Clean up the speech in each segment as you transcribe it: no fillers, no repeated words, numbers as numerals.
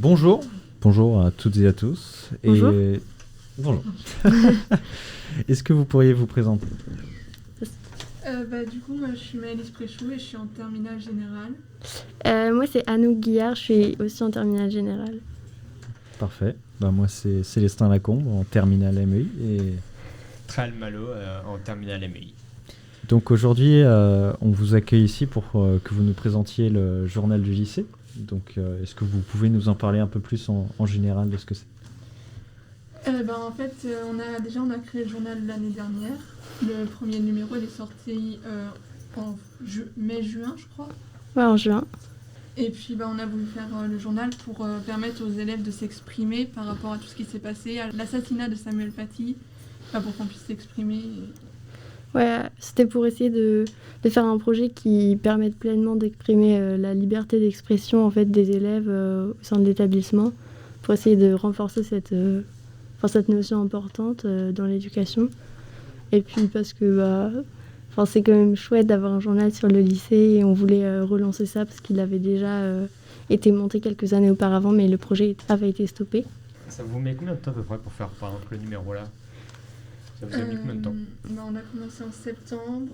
Bonjour. Bonjour à toutes et à tous. Bonjour. Bonjour. Est-ce que vous pourriez vous présenter ? Du coup, moi, je suis Maëlys Préchou et je suis en terminale générale. Moi, c'est Anouk Guillard, je suis aussi en terminale générale. Parfait. Moi, c'est Célestin Lacombe en terminale MEI. Et... Tral Malo en terminale MEI. Donc aujourd'hui, on vous accueille ici pour que vous nous présentiez le journal du lycée. Donc, est-ce que vous pouvez nous en parler un peu plus en général de ce que c'est ? En fait, on a créé le journal l'année dernière. Le premier numéro, il est sorti en mai-juin, je crois. Ouais, en juin. Et puis, on a voulu faire le journal pour permettre aux élèves de s'exprimer par rapport à tout ce qui s'est passé, à l'assassinat de Samuel Paty, pour qu'on puisse s'exprimer. Ouais, c'était pour essayer de faire un projet qui permette pleinement d'exprimer la liberté d'expression en fait, des élèves au sein de l'établissement, pour essayer de renforcer cette notion importante dans l'éducation. Et puis parce que c'est quand même chouette d'avoir un journal sur le lycée et on voulait relancer ça parce qu'il avait déjà été monté quelques années auparavant, mais le projet avait été stoppé. Ça vous met combien de temps à peu près pour faire par exemple le numéro là ? Ça vous a mis combien de temps ? On a commencé en septembre,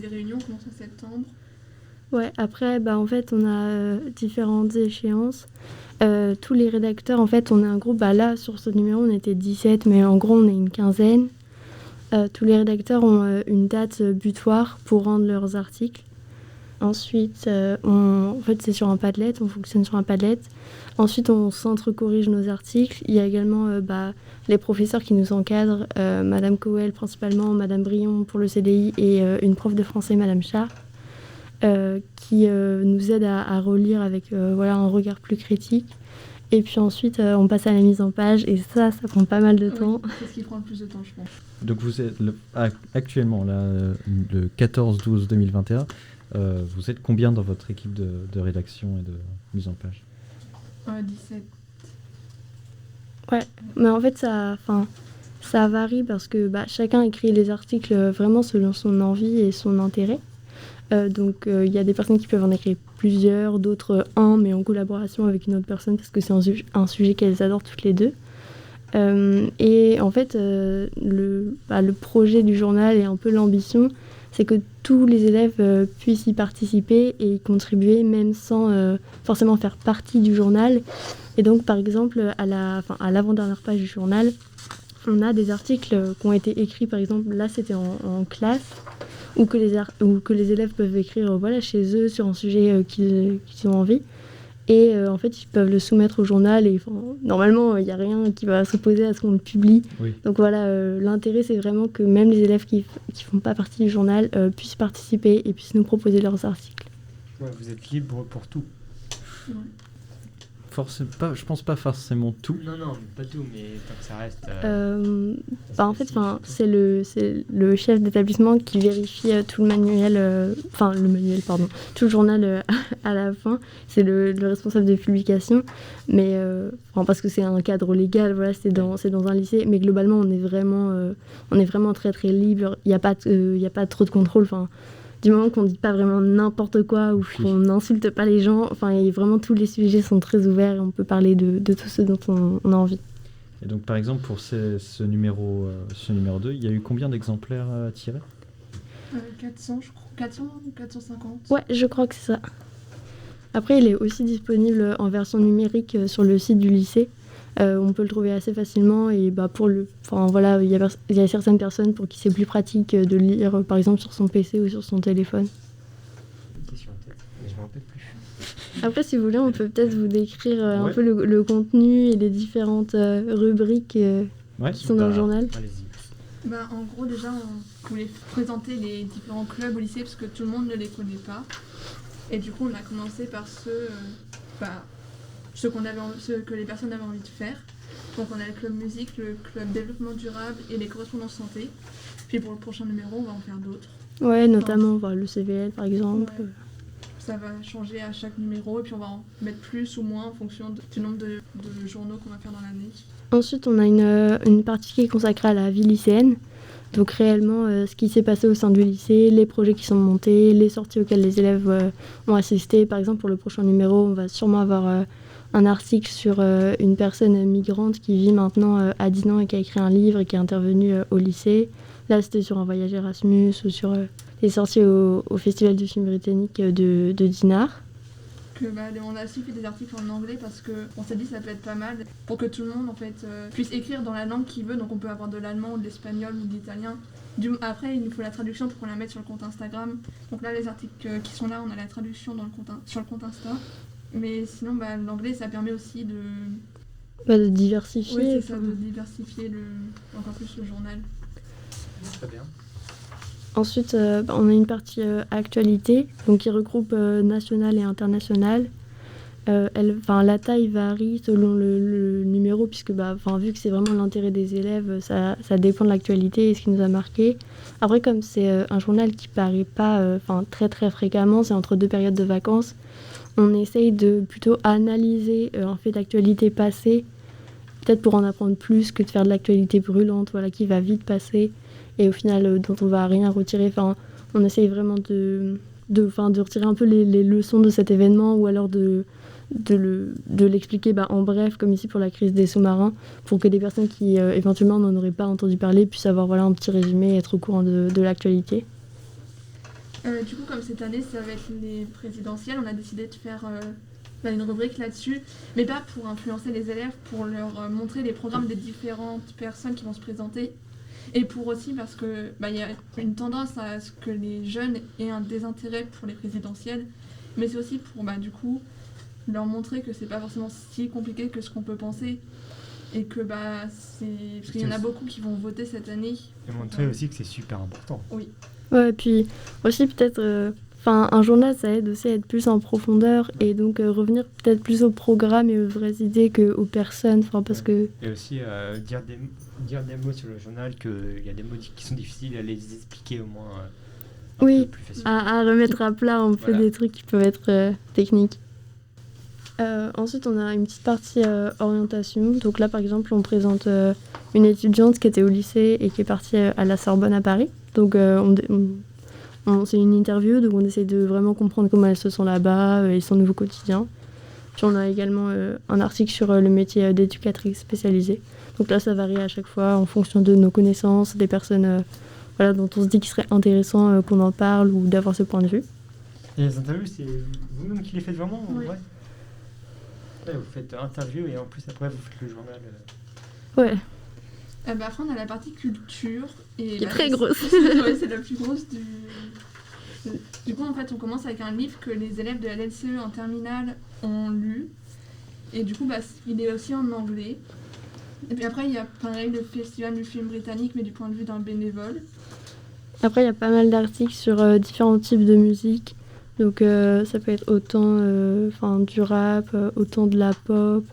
des réunions commencent en septembre. Ouais, après, en fait, on a différentes échéances. Tous les rédacteurs, en fait, on est un groupe, là, sur ce numéro, on était 17, mais en gros, on est une quinzaine. Tous les rédacteurs ont une date butoir pour rendre leurs articles. Ensuite, en fait, c'est sur un Padlet, on fonctionne sur un Padlet. Ensuite, on s'entre-corrige nos articles. Il y a également les professeurs qui nous encadrent, Madame Cowell principalement, Madame Brion pour le CDI et une prof de français, Madame Char, qui nous aident à relire avec un regard plus critique. Et puis ensuite, on passe à la mise en page et ça prend pas mal de temps. C'est ce qui prend le plus de temps, je pense. Donc vous êtes actuellement, là, le 14-12-2021, vous êtes combien dans votre équipe de rédaction et de mise en page ? 17. Ouais, mais en fait, ça varie parce que chacun écrit les articles vraiment selon son envie et son intérêt. Donc, il y a des personnes qui peuvent en écrire plusieurs, d'autres un, mais en collaboration avec une autre personne parce que c'est un sujet qu'elles adorent toutes les deux. Et en fait, le projet du journal et un peu l'ambition, c'est que tous les élèves puissent y participer et y contribuer, même sans forcément faire partie du journal. Et donc, par exemple, à l'avant-dernière page du journal, on a des articles qui ont été écrits, par exemple, là c'était en classe, ou que les élèves peuvent écrire chez eux sur un sujet qu'ils ont envie. Et en fait, ils peuvent le soumettre au journal et normalement, il n'y a rien qui va s'opposer à ce qu'on le publie. Oui. Donc l'intérêt, c'est vraiment que même les élèves qui ne font pas partie du journal puissent participer et puissent nous proposer leurs articles. Ouais, vous êtes libre pour tout. Ouais. Je pense pas forcément tout. Non, pas tout, mais tant que ça reste... En fait, c'est le chef d'établissement qui vérifie tout le manuel, tout le journal à la fin. C'est le responsable de publication, mais parce que c'est un cadre légal, c'est dans un lycée, mais globalement, on est vraiment très très libre. Il n'y a pas trop de contrôle. Du moment qu'on ne dit pas vraiment n'importe quoi ou qu'on n'insulte pas les gens, vraiment tous les sujets sont très ouverts et on peut parler de tout ce dont on a envie. Et donc par exemple pour ce numéro 2, il y a eu combien d'exemplaires tirés ? 400, je crois. 400 ou 450 ? Ouais, je crois que c'est ça. Après, il est aussi disponible en version numérique sur le site du lycée. On peut le trouver assez facilement et il y a certaines personnes pour qui c'est plus pratique de lire par exemple sur son PC ou sur son téléphone. Une question en tête, mais je m'en rappelle plus. Après, si vous voulez, on peut peut-être vous décrire un peu le contenu et les différentes rubriques qui sont dans le journal. Allez-y. En gros, déjà, on voulait présenter les différents clubs au lycée parce que tout le monde ne les connaît pas. Et du coup, on a commencé par ceux que les personnes avaient envie de faire. Donc on a le club musique, le club développement durable et les correspondances santé. Puis pour le prochain numéro, on va en faire d'autres. Ouais, notamment le CVL par exemple. Ouais. Ça va changer à chaque numéro et puis on va en mettre plus ou moins en fonction du nombre de journaux qu'on va faire dans l'année. Ensuite, on a une partie qui est consacrée à la vie lycéenne. Donc réellement, ce qui s'est passé au sein du lycée, les projets qui sont montés, les sorties auxquelles les élèves ont assisté. Par exemple, pour le prochain numéro, on va sûrement avoir un article sur une personne migrante qui vit maintenant à Dinan et qui a écrit un livre et qui est intervenue au lycée. Là, c'était sur un voyage Erasmus ou sur les sorties au Festival du film britannique de Dinard. On a aussi fait des articles en anglais parce qu'on s'est dit ça peut être pas mal pour que tout le monde en fait puisse écrire dans la langue qu'il veut. Donc on peut avoir de l'allemand ou de l'espagnol ou de l'italien. Après il nous faut la traduction pour qu'on la mette sur le compte Instagram. Donc là les articles qui sont là, on a la traduction sur le compte Insta. Mais sinon l'anglais ça permet aussi de diversifier. Oui, c'est ça, de diversifier encore plus le journal. Très bien. Ensuite, on a une partie actualité, donc qui regroupe national et international. La taille varie selon le numéro, puisque vu que c'est vraiment l'intérêt des élèves, ça dépend de l'actualité et ce qui nous a marqué. Après, comme c'est un journal qui paraît pas très très fréquemment, c'est entre 2 périodes de vacances, on essaye de plutôt analyser un fait d'actualité passé, peut-être pour en apprendre plus que de faire de l'actualité brûlante, qui va vite passer. Et au final, dont on va rien retirer. On essaye vraiment de retirer un peu les leçons de cet événement ou alors de l'expliquer en bref, comme ici pour la crise des sous-marins, pour que des personnes qui éventuellement n'en auraient pas entendu parler puissent avoir un petit résumé et être au courant de l'actualité. Du coup, comme cette année, ça va être les présidentielles, on a décidé de faire une rubrique là-dessus, mais pas pour influencer les élèves, pour leur montrer les programmes des différentes personnes qui vont se présenter. Et pour aussi parce que y a une tendance à ce que les jeunes aient un désintérêt pour les présidentielles, mais c'est aussi pour du coup leur montrer que c'est pas forcément si compliqué que ce qu'on peut penser et que parce qu'il y en a beaucoup qui vont voter cette année. Et montrer aussi que c'est super important. Oui. Ouais, et puis aussi peut-être un journal ça aide aussi à être plus en profondeur et donc revenir peut-être plus au programme et aux vraies idées qu'aux personnes, parce que... Et aussi dire des mots sur le journal, qu'il y a des mots qui sont difficiles à les expliquer au moins un peu plus facilement. À remettre à plat un peu des trucs qui peuvent être techniques. Ensuite on a une petite partie orientation, donc là par exemple on présente une étudiante qui était au lycée et qui est partie à la Sorbonne à Paris, donc c'est une interview, donc on essaie de vraiment comprendre comment elles se sentent là-bas et son nouveau quotidien. Puis on a également un article sur le métier d'éducatrice spécialisée. Donc là, ça varie à chaque fois en fonction de nos connaissances, des personnes dont on se dit qu'il serait intéressant qu'on en parle ou d'avoir ce point de vue. Et les interviews, c'est vous-même qui les faites vraiment Oui. Ouais. Vous faites interview et en plus après vous faites le journal. Ouais. Après on a la partie culture et qui est très grosse. c'est la plus grosse du coup en fait on commence avec un livre que les élèves de la LCE en terminale ont lu et du coup il est aussi en anglais. Et puis après il y a pareil le festival du film britannique mais du point de vue d'un bénévole. Après il y a pas mal d'articles sur différents types de musique, donc ça peut être autant du rap, autant de la pop.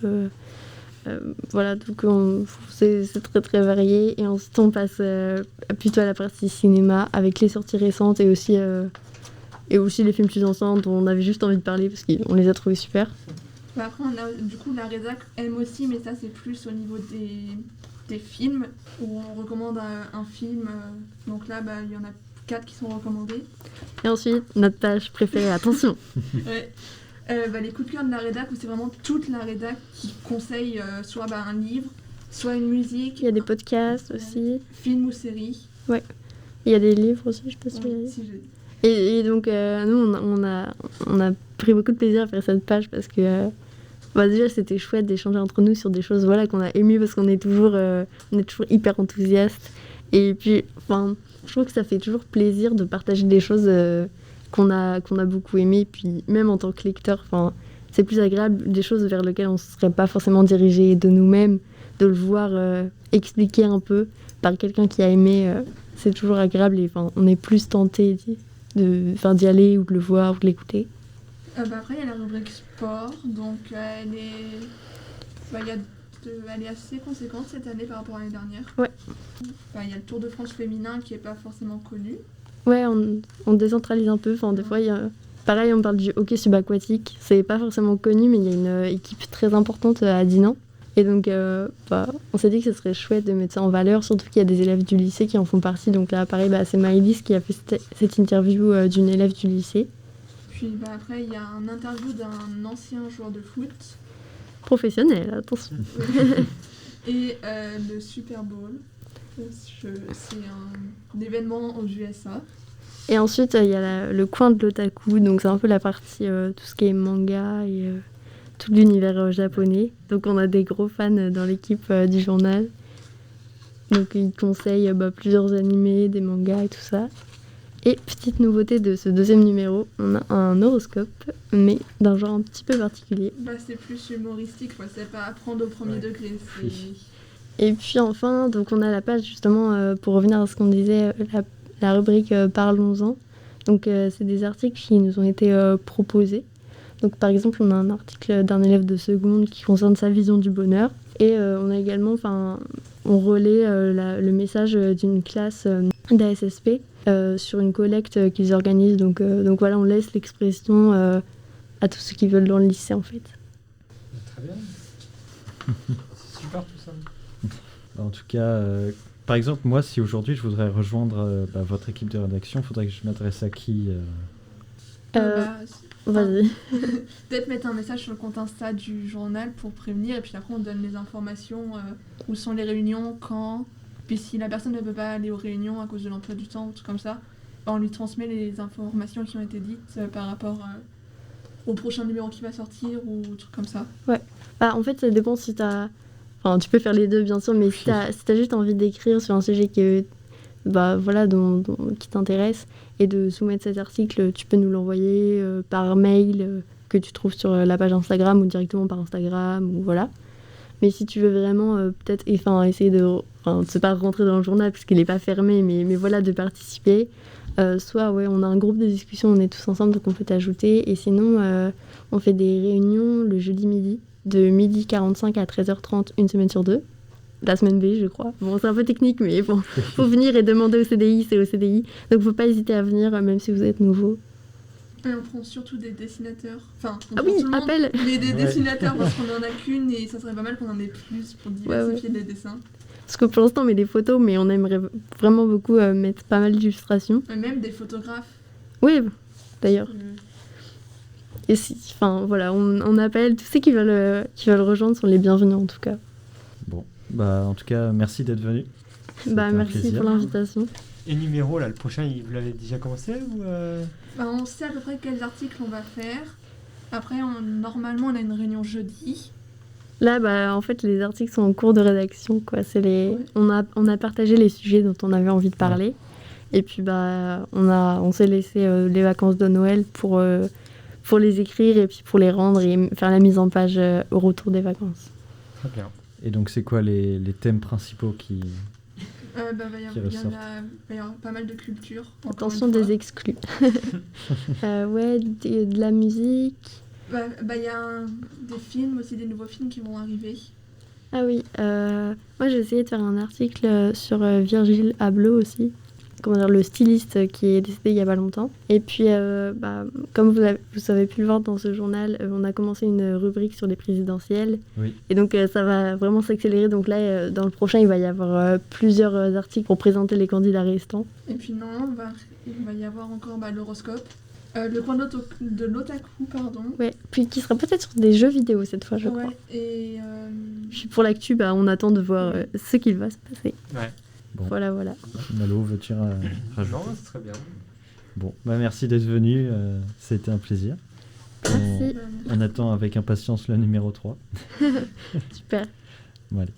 Donc c'est très très varié. Et ensuite on passe plutôt à la partie cinéma avec les sorties récentes et aussi les films plus anciens dont on avait juste envie de parler parce qu'on les a trouvés super. Après on a du coup la rédac aime aussi, mais ça c'est plus au niveau des films où on recommande un film. Donc là il y en a 4 qui sont recommandés. Et ensuite notre page préférée, attention. Ouais. Les coups de cœur de la rédac où c'est vraiment toute la rédac qui conseille soit un livre, soit une musique. Il y a des podcasts aussi. Film ou série. Ouais. Il y a des livres aussi, je pense. Oui, et donc nous on a pris beaucoup de plaisir à faire cette page parce que déjà c'était chouette d'échanger entre nous sur des choses qu'on a aimées parce qu'on est toujours hyper enthousiaste. Et puis je trouve que ça fait toujours plaisir de partager des choses qu'on a beaucoup aimé, puis même en tant que lecteur, c'est plus agréable, des choses vers lesquelles on ne se serait pas forcément dirigé de nous-mêmes, de le voir expliquer un peu par quelqu'un qui a aimé, c'est toujours agréable et on est plus tenté d'y aller ou de le voir ou de l'écouter. Après il y a la rubrique sport, donc elle est assez conséquente cette année par rapport à l'année dernière. Ouais. Il y a le Tour de France féminin qui n'est pas forcément connu. Ouais, on décentralise un peu. Des fois, pareil, on parle du hockey subaquatique. C'est pas forcément connu, mais il y a une équipe très importante à Dinan. Et donc, on s'est dit que ce serait chouette de mettre ça en valeur, surtout qu'il y a des élèves du lycée qui en font partie. Donc là, pareil, c'est Maëlys qui a fait cette interview d'une élève du lycée. Puis après, il y a un interview d'un ancien joueur de foot Professionnel, attention. Et le Super Bowl, c'est un événement aux USA. Et ensuite, il y a le coin de l'otaku, donc c'est un peu la partie, tout ce qui est manga et tout l'univers japonais. Donc on a des gros fans dans l'équipe du journal. Donc ils conseillent plusieurs animés, des mangas et tout ça. Et petite nouveauté de ce deuxième numéro, on a un horoscope, mais d'un genre un petit peu particulier. Bah, c'est plus humoristique, quoi. C'est pas à prendre au premier degré. Et puis enfin, donc on a la page justement, pour revenir à ce qu'on disait, la rubrique Parlons-en. Donc c'est des articles qui nous ont été proposés. Donc par exemple, on a un article d'un élève de seconde qui concerne sa vision du bonheur. Et on a également, on relaie le message d'une classe d'ASSP sur une collecte qu'ils organisent. Donc voilà, on laisse l'expression à tous ceux qui veulent dans le lycée en fait. Très bien. C'est super tout ça. En tout cas, par exemple, moi, si aujourd'hui je voudrais rejoindre votre équipe de rédaction, il faudrait que je m'adresse à qui Vas-y. Peut-être mettre un message sur le compte Insta du journal pour prévenir, et puis après on donne les informations, où sont les réunions, quand. Puis si la personne ne peut pas aller aux réunions à cause de l'emploi du temps ou tout comme ça, on lui transmet les informations qui ont été dites par rapport au prochain numéro qui va sortir ou truc comme ça. Ouais. En fait, ça dépend si t'as... Enfin, tu peux faire les deux, bien sûr, mais si t'as juste envie d'écrire sur un sujet qui t'intéresse et de soumettre cet article, tu peux nous l'envoyer par mail que tu trouves sur la page Instagram ou directement par Instagram, ou voilà. Mais si tu veux vraiment peut-être essayer c'est pas rentrer dans le journal parce qu'il n'est pas fermé, mais voilà, de participer. Soit on a un groupe de discussion, on est tous ensemble, donc on peut t'ajouter. Et sinon, on fait des réunions le jeudi midi, de 12h45 à 13h30, une semaine sur deux. La semaine B, je crois. Bon, c'est un peu technique, mais bon, faut venir et demander au CDI, c'est au CDI. Donc faut pas hésiter à venir, même si vous êtes nouveau. Et on prend surtout des dessinateurs. Enfin, on Ah prend oui, tout le monde, appel. mais des dessinateurs parce qu'on en a qu'une et ça serait pas mal qu'on en ait plus pour diversifier les dessins. Parce que pour l'instant, on met des photos, mais on aimerait vraiment beaucoup mettre pas mal d'illustrations. Et même des photographes. Oui, d'ailleurs. Et voilà, on appelle. Tous ceux qui veulent rejoindre sont les bienvenus en tout cas. Bon, en tout cas, merci d'être venu. Merci pour l'invitation. Et numéro, là, le prochain, vous l'avez déjà commencé ou On sait à peu près quels articles on va faire. Après, normalement, on a une réunion jeudi. Là, en fait, les articles sont en cours de rédaction, quoi. On a partagé les sujets dont on avait envie de parler. Ouais. Et puis, on s'est laissé les vacances de Noël pour les écrire et puis pour les rendre et faire la mise en page au retour des vacances. Très bien. Et donc, c'est quoi les thèmes principaux qui va y avoir pas mal de culture. Attention des exclus. De la musique. Y a des films aussi, des nouveaux films qui vont arriver. Ah oui, moi j'ai essayé de faire un article sur Virgile Abloh aussi. Le styliste qui est décédé il y a pas longtemps. Et puis, comme vous avez pu le voir dans ce journal, on a commencé une rubrique sur les présidentielles. Oui. Et donc, ça va vraiment s'accélérer. Donc là, dans le prochain, il va y avoir plusieurs articles pour présenter les candidats restants. Et puis, non, il va y avoir encore l'horoscope. Le coin de l'otaku, pardon. Ouais, puis qui sera peut-être sur des jeux vidéo cette fois, je crois. Et puis pour l'actu, on attend de voir ce qu'il va se passer. Ouais. Bon. Voilà. Malo, veux-tu rajouter ? Non, c'est très bien. Bon, merci d'être venu, c'était un plaisir. Merci. On attend avec impatience le numéro 3. Super. Bon, allez.